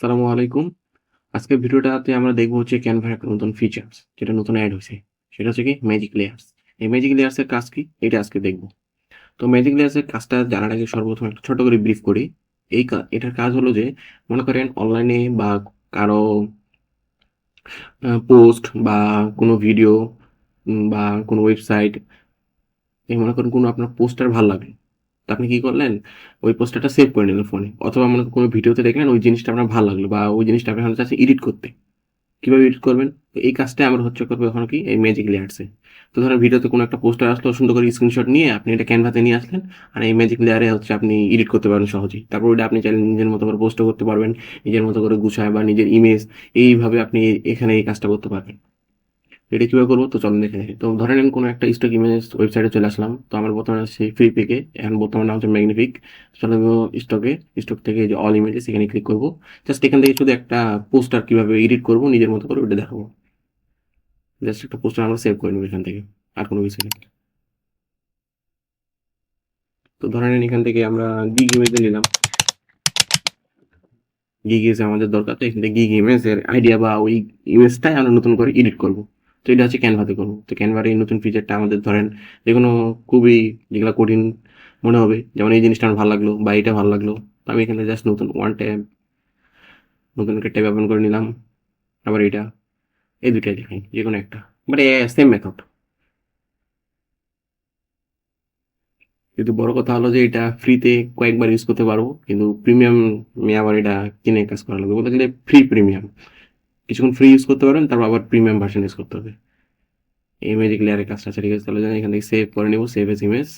আসসালামু আলাইকুম। আজকের ভিডিওটাতে আমরা দেখব হচ্ছে ক্যানভার একটা নতুন ফিচার্স যেটা নতুন এড হইছে। সেটা হচ্ছে কি ম্যাজিক লেয়ার্স। এই ম্যাজিক লেয়ার্স এর কাজ কি? এটা আজকে দেখব। তো ম্যাজিক লেয়ার্স এর কাজটা জানার আগে সর্বপ্রথম একটা ছোট করে ব্রিফ করি। এটার কাজ হলো যে মনে করেন অনলাইনে বা কারো পোস্ট বা কোনো ভিডিও বা কোনো ওয়েবসাইট এই মনে করেন কোনো আপনার পোস্টার ভাল লাগে। তো আপনি কি করলেন? ওই পোস্টারটা সেভ করে নিলেন ফোনে। অথবা মনে করেন কোনো ভিডিওতে দেখলেন ওই জিনিসটা আপনার ভাল লাগলো বা ওই জিনিসটা আপনি এখন চাচ্ছেন এডিট করতে। কিভাবে এডিট করবেন? তো এই কাজটাই আমরা হচ্ছে করবো এখন কি এই ম্যাজিক লেয়ার্সে। তো ধরেন ভিডিওতে কোনো একটা পোস্টার আসলো সুন্দর করে স্ক্রিনশট নিয়ে আপনি এটা ক্যানভাতে নিয়ে আসলেন আর এই ম্যাজিক লেয়ারে হচ্ছে আপনি এডিট করতে পারবেন সহজেই। তারপর ওটা আপনি চাইলে নিজের মতো করে পোস্টও করতে পারবেন, নিজের মতো করে গুছায় বা নিজের ইমেজ এইভাবে আপনি এখানে এই কাজটা করতে পারবেন। এটা কিভাবে করবো? তো চলেন দেখে দেখি। তো ধরেন আমি কোনো একটা স্টক ইমেজ ওয়েবসাইটে চলে আসলাম। তো আমার বর্তমানে সেই ফ্রি পেকে এখন বর্তমানে নাম হচ্ছে ম্যাগনিফিক। চলে যাবো স্টক থেকে যে অল ইমেজেস এখানে ক্লিক করবো। জাস্ট এখান থেকে শুধু একটা পোস্টার কিভাবে এডিট করবো নিজের মতো করে ওটা দেখাবো। জাস্ট একটা পোস্টার আমরা সেভ করে নেবো এখান থেকে, আর কোনো কিছু নেই। তো ধরে নেন এখান থেকে আমরা গিগ ইমেজে নিলাম। গিগ ইমেজ আমাদের দরকার, তো এখান থেকে গিগ ইমেজের আইডিয়া বা ওই ইমেজটাই আমরা নতুন করে এডিট করবো। তো এটা হচ্ছে ক্যানভাতে করবো। তো ক্যানভার এই নতুন ফিচারটা আমাদের ধরেন যে কোনো খুবই যেগুলো কঠিন মনে হবে, যেমন এই জিনিসটা আমার ভালো লাগলো বা এটা ভালো লাগলো, তো আমি এখানে জাস্ট নতুন ওয়ান ট্যাব, নতুন একটা ট্যাব ওপেন করে নিলাম। আবার এটা এই দুইটাই দেখাই যে কোনো একটা, বাট সেম মেথড। কিন্তু বড় কথা হলো যে এটা ফ্রিতে কয়েকবার ইউজ করতে পারবো, কিন্তু প্রিমিয়াম আবার এটা কিনে কাজ করা লাগবে। বলতে গেলে ফ্রি প্রিমিয়াম কিছুক্ষণ ফ্রি ইউজ করতে পারেন, তারপর আবার প্রিমিয়াম ভার্সন ইউজ করতে হবে। এই ম্যাজিক লেয়ারের কাজটা আছে, ঠিক আছে? তাহলে এখান থেকে সেভ করে নেবো, সেভ এজ ইমেজ।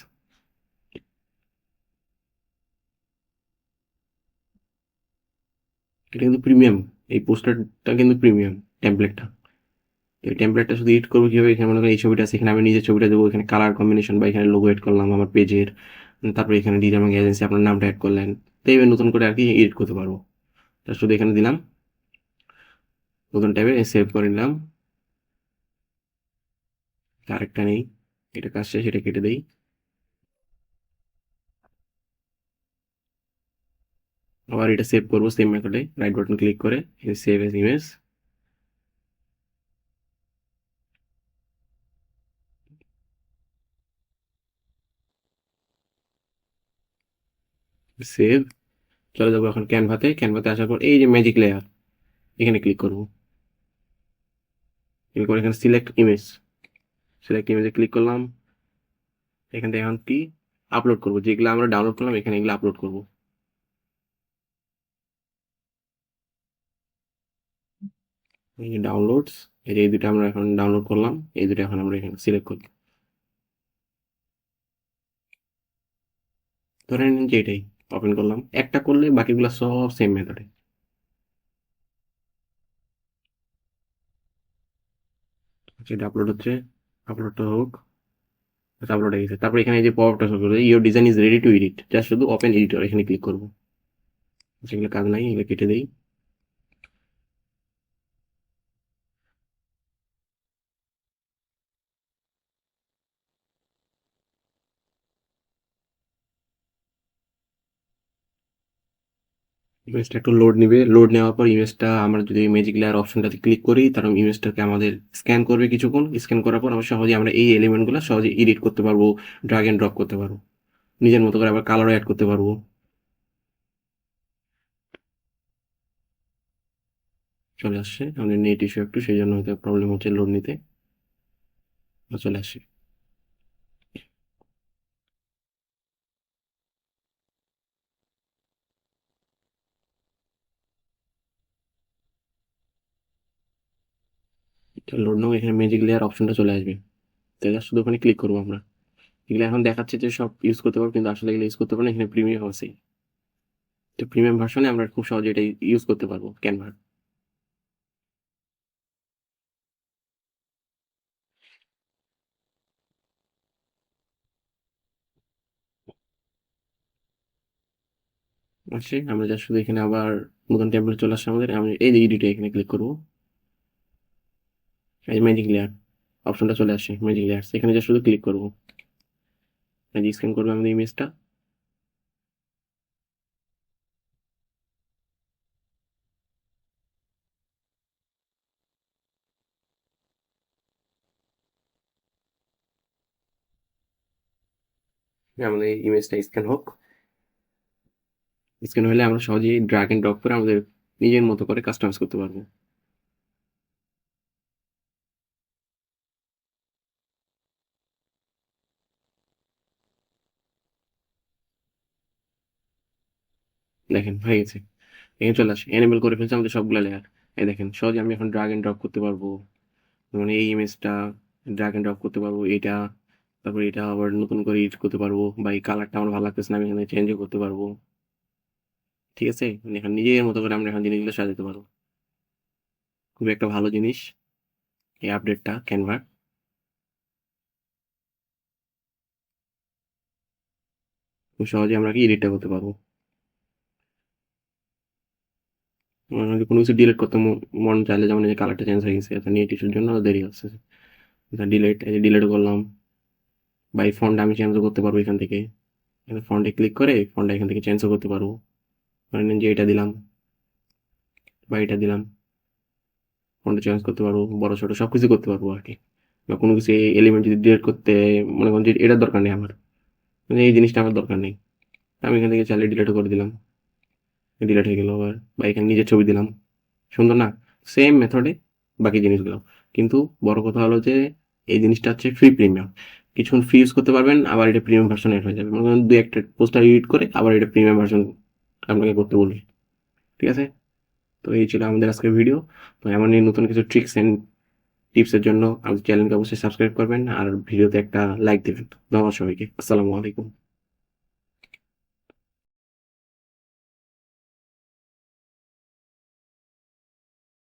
এটা কিন্তু প্রিমিয়াম, এই পোস্টারটা কিন্তু প্রিমিয়াম টেমপ্লেটটা। এই টেমপ্লেটটা শুধু এডিট করবো কিভাবে? এখানে মনে করেন এই ছবিটা আছে, এখানে আমি নিজের ছবিটা দেবো, এখানে কালার কম্বিনেশন বা এখানে লোগো এড করলাম আমার পেজের। তারপরে এখানে ডিজাইন এজেন্সি আপনার নামটা অ্যাড করলেন। তো এইভাবে নতুন করে আর কি এডিট করতে পারবো। তা শুধু এখানে দিলাম নতুন ট্যাবে, সেভ করে নিলাম। আরেকটা নেই, এটা কাজ শেষ, এটা কেটে দেই। আবার এটা সেভ করবো সেম মেথডে, রাইট বাটন ক্লিক করে সেভ এজ ইমেজ। সেভ। চলে যাবো এখন ক্যানভাতে। ক্যানভাতে আসার পর এই যে ম্যাজিক লেয়ার এখানে ক্লিক করবো। ক্লিক করে এখানে সিলেক্ট ইমেজ, সিলেক্ট ইমেজে ক্লিক করলাম। এখান থেকে এখন কি আপলোড করবো, যেগুলো আমরা ডাউনলোড করলাম এখানে এগুলো আপলোড করবো। এই যে ডাউনলোডস, এই যে এই দুটো আমরা এখন ডাউনলোড করলাম, এই দুটো এখন আমরা এখানে সিলেক্ট করবো। ধরে নিন যে এটাই ওপেন করলাম, একটা করলে বাকিগুলো সব সেম মেথডে। যেটা আপলোড হচ্ছে, আপলোডটা হোক। আচ্ছা, আপলোড হয়ে গেছে। তারপর এখানে এই যে পপআপটা শো করবে, your design is ready to edit, just শুধু ওপেন এডিটর এখানে ক্লিক করবো। যেগুলো কাজ নাই এগুলো কেটে দেই। ইমেজটা একটু লোড নিবে, লোড নেওয়ার পর ইমেজটা আমরা যদি ম্যাজিক লেয়ার অপশনটাতে ক্লিক করি, তারপর ইমেজটাকে আমাদের স্ক্যান করবে কিছুক্ষণ। স্ক্যান করার পর আমরা সহজে আমরা এই এলিমেন্টগুলো সহজে এডিট করতে পারবো, ড্রাগ এন্ড ড্রপ করতে পারবো, নিজের মতো করে আবার কালারও অ্যাড করতে পারবো। চলে আসছে, আমাদের নেট ইস্যু একটু, সেই জন্য হয়তো প্রবলেম হচ্ছে লোড নিতে। চলে আসছে। লোড নাও, এখানে ম্যাজিক লেয়ার অপশনটা চলে আসবে। তো জাস্ট শুধু ওখানে ক্লিক করবো আমরা। এগুলো এখন দেখাচ্ছে যে সব ইউজ করতে পারবো, কিন্তু আসলে এগুলো ইউজ করতে পারবো না, এখানে প্রিমিয়াম আছে। তো প্রিমিয়াম ভার্সনে আমরা খুব সহজে এটা ইউজ করতে পারবো ক্যানভা। আসছে, আমরা জাস্ট শুধু এখানে আবার নতুন ট্যাবলেট চলে আসছে আমাদের। আমি এই যে এডিটে এখানে ক্লিক করবো, এই ম্যাজিক লেয়ার অপশনটা চলে আসছে, ম্যাজিক লেয়ার এখানে জাস্ট শুধু ক্লিক করবো। এই যে স্ক্যান করবো আমাদের ইমেজটা। আমাদের ইমেজটা স্ক্যান হোক। স্ক্যান হলে আমরা সহজেই ড্র্যাগ এন্ড ড্রপ করে আমাদের নিজের মতো করে কাস্টমাইজ করতে পারবো। দেখেন হয়ে গেছে। এখানে চলে আসে এনেবল করে ফেলছে আমাদের সবগুলা লেয়ার। এই দেখেন সহজে আমি এখন ড্র্যাগ এন্ড ড্রপ করতে পারবো। মানে এই ইমেজটা ড্র্যাগ এন্ড ড্রপ করতে পারবো, এটা তারপর এটা আবার নতুন করে এডিট করতে পারবো, বা এই কালারটা আমার ভালো লাগতেছে না আমি এখানে চেঞ্জও করতে পারবো। ঠিক আছে, মানে এখন নিজের মতো করে আমরা এখন জিনিসগুলো সাজাতে পারবো। খুবই একটা ভালো জিনিস এই আপডেটটা ক্যানভার। খুব সহজে আমরা কি এডিটটা করতে পারবো। যদি কোনো কিছু ডিলিট করতে মন চাইলে, যেমন এই যে কালারটা চেঞ্জ হয়ে গেছে, এটা নিয়ে কিছুর জন্য দেরি হচ্ছে, ডিলিট, এই যে ডিলিট করলাম। বা এই ফন্ট আমি চেঞ্জও করতে পারবো এখান থেকে। ফন্টে ক্লিক করে ফন্টটা এখান থেকে চেঞ্জও করতে পারবো। ধরে নিন যে এটা দিলাম বা এটা দিলাম, ফন্টটা চেঞ্জ করতে পারবো, বড় ছোট সব কিছু করতে পারবো আর কি। বা কোনো কিছু এলিমেন্ট যদি ডিলিট করতে মনে করেন যে এটার দরকার নেই আমার, মানে এই জিনিসটা আমার দরকার নেই, আমি এখান থেকে চাইলে ডিলিটও করে দিলাম, ডিলিট হয়ে গেল আবার। বা এখানে নিজের ছবি দিলাম, সুন্দর না? সেম মেথডে বাকি জিনিসগুলো। কিন্তু বড় কথা হলো যে এই জিনিসটা হচ্ছে ফ্রি প্রিমিয়াম। কিছুক্ষণ ফ্রি ইউজ করতে পারবেন, আবার এটা প্রিমিয়াম ভার্সন এড হয়ে যাবে। মনে করেন ২-১ টা পোস্টার এডিট করে আবার এটা প্রিমিয়াম ভার্সন আপনাকে করতে বলবে। ঠিক আছে? তো এই ছিল আমাদের আজকের ভিডিও। তো এমনই নতুন কিছু ট্রিক্স অ্যান্ড টিপসের জন্য আমাদের চ্যানেলকে অবশ্যই সাবস্ক্রাইব করবেন আর ভিডিওতে একটা লাইক দেবেন। ধন্যবাদ সবাইকে। আসসালামু আলাইকুম।